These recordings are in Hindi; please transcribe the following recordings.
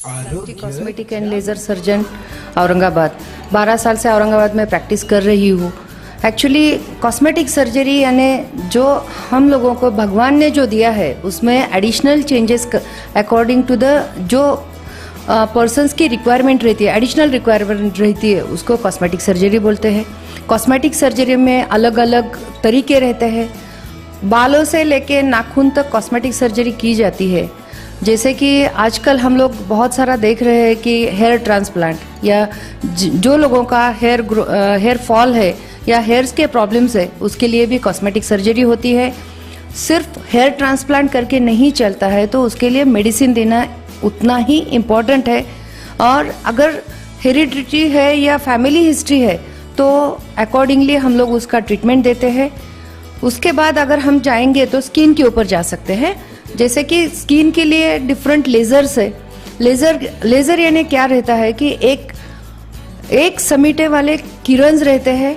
Cosmetic and laser surgeon Aurangabad 12 साल से औरंगाबाद में प्रैक्टिस कर रही हूँ। एक्चुअली कॉस्मेटिक सर्जरी यानी जो हम लोगों को भगवान ने जो दिया है उसमें additional changes according to the जो पर्सन्स की रिक्वायरमेंट रहती है, एडिशनल रिक्वायरमेंट रहती है, उसको कॉस्मेटिक सर्जरी बोलते हैं। कॉस्मेटिक सर्जरी में अलग अलग तरीके रहते हैं। बालों से लेके नाखून तक कॉस्मेटिक सर्जरी की जाती है। जैसे कि आजकल हम लोग बहुत सारा देख रहे हैं कि हेयर ट्रांसप्लांट या जो लोगों का हेयर फॉल है या हेयर्स के प्रॉब्लम्स है उसके लिए भी कॉस्मेटिक सर्जरी होती है। सिर्फ हेयर ट्रांसप्लांट करके नहीं चलता है, तो उसके लिए मेडिसिन देना उतना ही इम्पॉर्टेंट है। और अगर हेरिडिटी है या फैमिली हिस्ट्री है तो अकॉर्डिंगली हम लोग उसका ट्रीटमेंट देते हैं। उसके बाद अगर हम जाएंगे तो स्किन के ऊपर जा सकते हैं। जैसे कि स्किन के लिए डिफरेंट लेज़र्स है। लेज़र यानी क्या रहता है कि एक समीटे वाले किरण रहते हैं,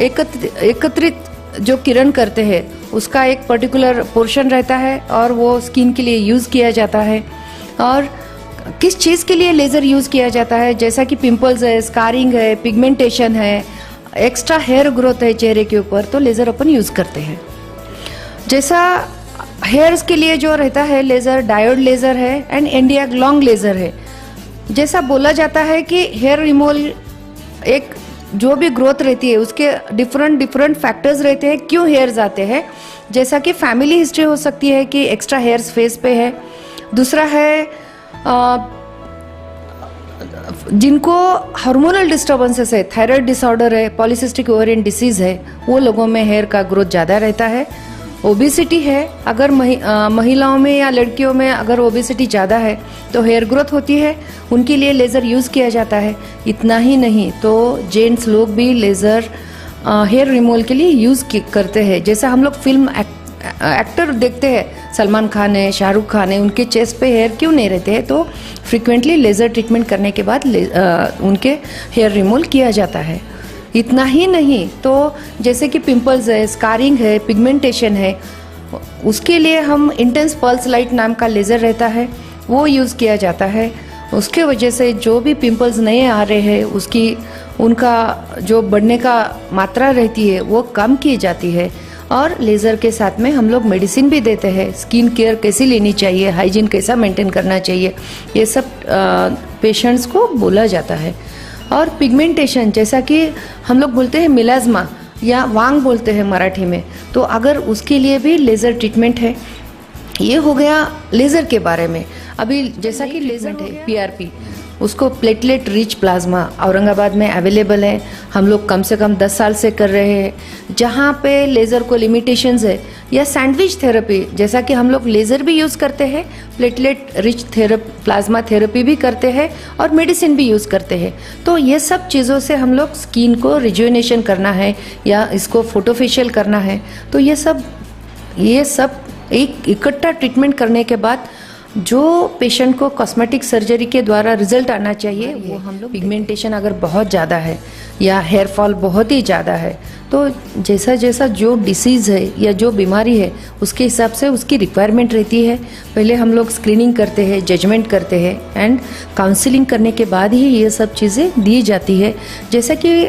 एकत्रित जो किरण करते हैं उसका एक पर्टिकुलर पोर्शन रहता है और वो स्किन के लिए यूज़ किया जाता है। और किस चीज़ के लिए लेज़र यूज़ किया जाता है, जैसा कि पिंपल्स है, स्कारिंग है, पिगमेंटेशन है, एक्स्ट्रा हेयर ग्रोथ है चेहरे के ऊपर, तो लेज़र अपन यूज़ करते हैं। जैसा हेयर्स के लिए जो रहता है लेज़र डायोड लेज़र है एंड इंडिया लॉन्ग लेज़र है। जैसा बोला जाता है कि हेयर रिमूवल एक जो भी ग्रोथ रहती है उसके डिफरेंट फैक्टर्स रहते हैं क्यों हेयर्स आते हैं। जैसा कि फैमिली हिस्ट्री हो सकती है कि एक्स्ट्रा हेयर्स फेस पे है। दूसरा है जिनको हार्मोनल डिस्टर्बेंसेस है, थायराइड डिसऑर्डर है, पॉलीसिस्टिक ओवेरियन डिसीज है, वो लोगों में हेयर का ग्रोथ ज़्यादा रहता है। ओबेसिटी है, अगर महिलाओं में या लड़कियों में अगर ओबेसिटी ज़्यादा है तो हेयर ग्रोथ होती है, उनके लिए लेज़र यूज़ किया जाता है। इतना ही नहीं तो जेंट्स लोग भी लेज़र हेयर रिमूवल के लिए यूज़ करते हैं। जैसा हम लोग फिल्म एक्टर देखते हैं, सलमान खान है, शाहरुख खान है, उनके चेस्ट पे हेयर क्यों नहीं रहते हैं, तो फ्रिक्वेंटली लेज़र ट्रीटमेंट करने के बाद उनके हेयर रिमूवल किया जाता है। इतना ही नहीं तो जैसे कि पिंपल्स है, स्कारिंग है, पिगमेंटेशन है, उसके लिए हम इंटेंस पल्स लाइट नाम का लेज़र रहता है, वो यूज़ किया जाता है। उसके वजह से जो भी पिंपल्स नए आ रहे हैं उनका जो बढ़ने का मात्रा रहती है वो कम की जाती है। और लेज़र के साथ में हम लोग मेडिसिन भी देते हैं, स्किन केयर कैसी लेनी चाहिए, हाइजीन कैसा मेंटेन करना चाहिए, ये सब पेशेंट्स को बोला जाता है। और पिगमेंटेशन जैसा कि हम लोग बोलते हैं मिलाज्मा या वांग बोलते हैं मराठी में, तो अगर उसके लिए भी लेज़र ट्रीटमेंट है। ये हो गया लेज़र के बारे में। अभी जैसा कि लेज़र है PRP, उसको प्लेटलेट रिच प्लाज्मा औरंगाबाद में अवेलेबल है। हम लोग कम से कम 10 साल से कर रहे हैं। जहाँ पे लेज़र को लिमिटेशंस है या सैंडविच थेरेपी, जैसा कि हम लोग लेज़र भी यूज़ करते हैं, प्लेटलेट रिच प्लाज्मा थेरेपी भी करते हैं और मेडिसिन भी यूज़ करते हैं। तो ये सब चीज़ों से हम लोग स्किन को रिजुविनेशन करना है या इसको फोटोफेशियल करना है, तो ये सब एक इकट्ठा ट्रीटमेंट करने के बाद जो पेशेंट को कॉस्मेटिक सर्जरी के द्वारा रिजल्ट आना चाहिए वो हम लोग। पिगमेंटेशन अगर बहुत ज़्यादा है या हेयर फॉल बहुत ही ज़्यादा है तो जैसा जो डिसीज़ है या जो बीमारी है उसके हिसाब से उसकी रिक्वायरमेंट रहती है। पहले हम लोग स्क्रीनिंग करते हैं, जजमेंट करते हैं एंड काउंसलिंग करने के बाद ही ये सब चीज़ें दी जाती है। जैसा कि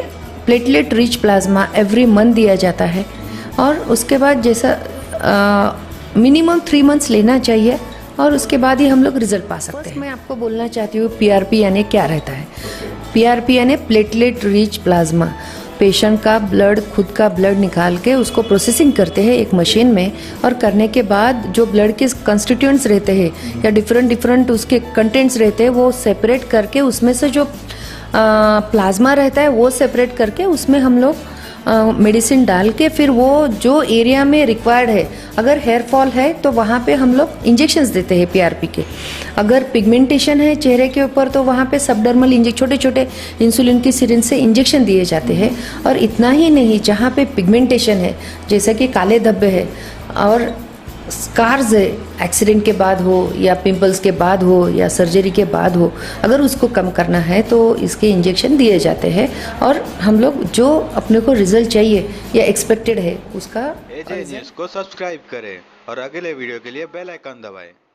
platelet rich plasma every month दिया जाता है और उसके बाद जैसा मिनिमम 3 मंथ्स लेना चाहिए और उसके बाद ही हम लोग रिजल्ट पा सकते हैं। मैं आपको बोलना चाहती हूँ PRP यानी क्या रहता है। PRP यानी प्लेटलेट रिच प्लाज्मा। पेशेंट का ब्लड, खुद का ब्लड निकाल के उसको प्रोसेसिंग करते हैं एक मशीन में, और करने के बाद जो ब्लड के कंस्टिट्यूएंट्स रहते हैं या डिफरेंट उसके कंटेंट्स रहते हैं वो सेपरेट करके उसमें से जो प्लाज्मा रहता है वो सेपरेट करके उसमें हम लोग मेडिसिन डाल के फिर वो जो एरिया में रिक्वायर्ड है, अगर हेयर फॉल है तो वहाँ पे हम लोग इंजेक्शंस देते हैं PRP के। अगर पिगमेंटेशन है चेहरे के ऊपर तो वहाँ पे सबडर्मल छोटे छोटे इंसुलिन की सिरिंज से इंजेक्शन दिए जाते हैं। और इतना ही नहीं, जहाँ पे पिगमेंटेशन है जैसे कि काले धब्बे है और स्कार्स है, एक्सीडेंट के बाद हो या पिंपल्स के बाद हो या सर्जरी के बाद हो, अगर उसको कम करना है तो इसके इंजेक्शन दिए जाते हैं और हम लोग जो अपने को रिजल्ट चाहिए या एक्सपेक्टेड है उसका। AJ न्यूज़ को सब्सक्राइब करें और अगले वीडियो के लिए बेल आइकन दबाएं।